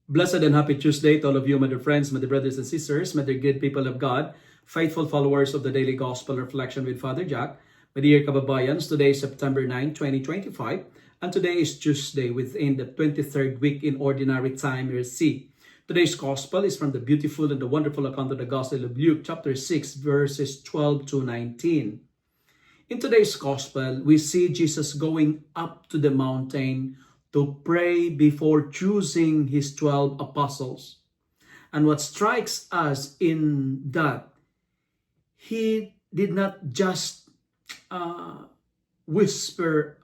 Blessed and happy Tuesday to all of you, my dear friends, my dear brothers and sisters, my dear good people of God, faithful followers of the Daily Gospel Reflection with Father Jack. My dear kababayans, today is September 9, 2025, and today is Tuesday within the 23rd week in Ordinary Time, year C. Today's Gospel is from the beautiful and the wonderful account of the Gospel of Luke, chapter 6, verses 12 to 19. In today's Gospel, we see Jesus going up to the mountain to pray before choosing his 12 apostles. And what strikes us in that, he did not just whisper,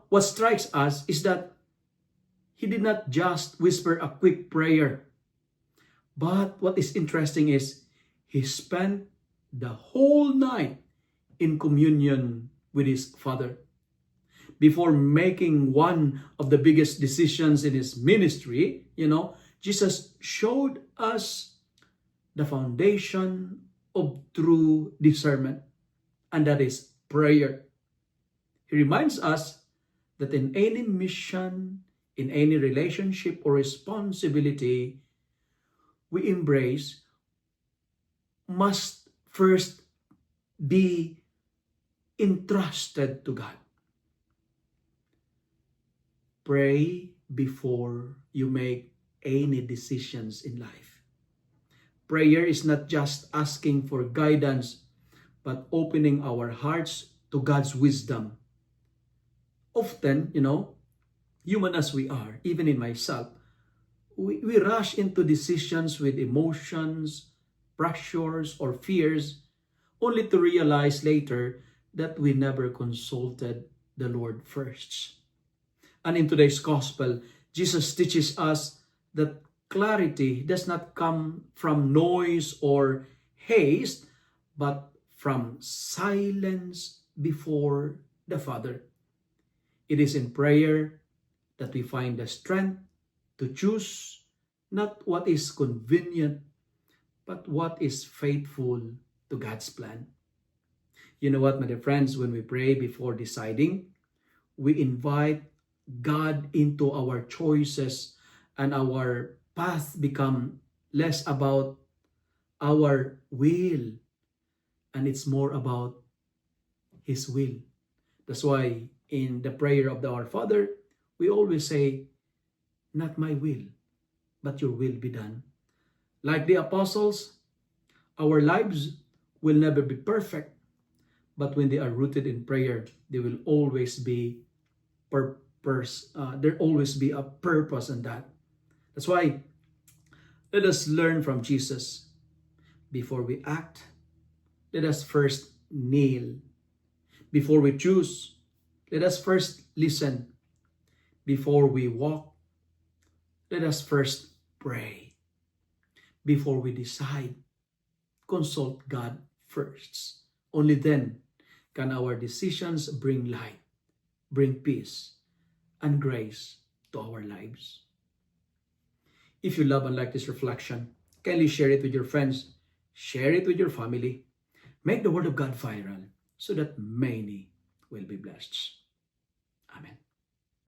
what strikes us is that he did not just whisper a quick prayer. But what is interesting is he spent the whole night in communion with his Father. Before making one of the biggest decisions in his ministry, Jesus showed us the foundation of true discernment, and that is prayer. He reminds us that in any mission, in any relationship or responsibility we embrace, must first be entrusted to God. Pray before you make any decisions in life. Prayer is not just asking for guidance, but opening our hearts to God's wisdom. Often, human as we are, even in myself, we rush into decisions with emotions, pressures, or fears, only to realize later that we never consulted the Lord first. And in today's Gospel, Jesus teaches us that clarity does not come from noise or haste, but from silence before the Father. It is in prayer that we find the strength to choose not what is convenient, but what is faithful to God's plan. You know what, my dear friends, when we pray before deciding, we invite God into our choices, and our path become less about our will and it's more about His will. That's why in the prayer of Our Father, we always say, not my will, but your will be done. Like the apostles, our lives will never be perfect, but when they are rooted in prayer, they will always be there always be a purpose in that. That's why let us learn from Jesus. Before we act, let us first kneel. Before we choose, let us first listen. Before we walk, let us first pray. Before we decide, consult God first. Only then can our decisions bring light, bring peace, and grace to our lives. If you love and like this reflection, kindly share it with your friends, share it with your family. Make the Word of God viral so that many will be blessed.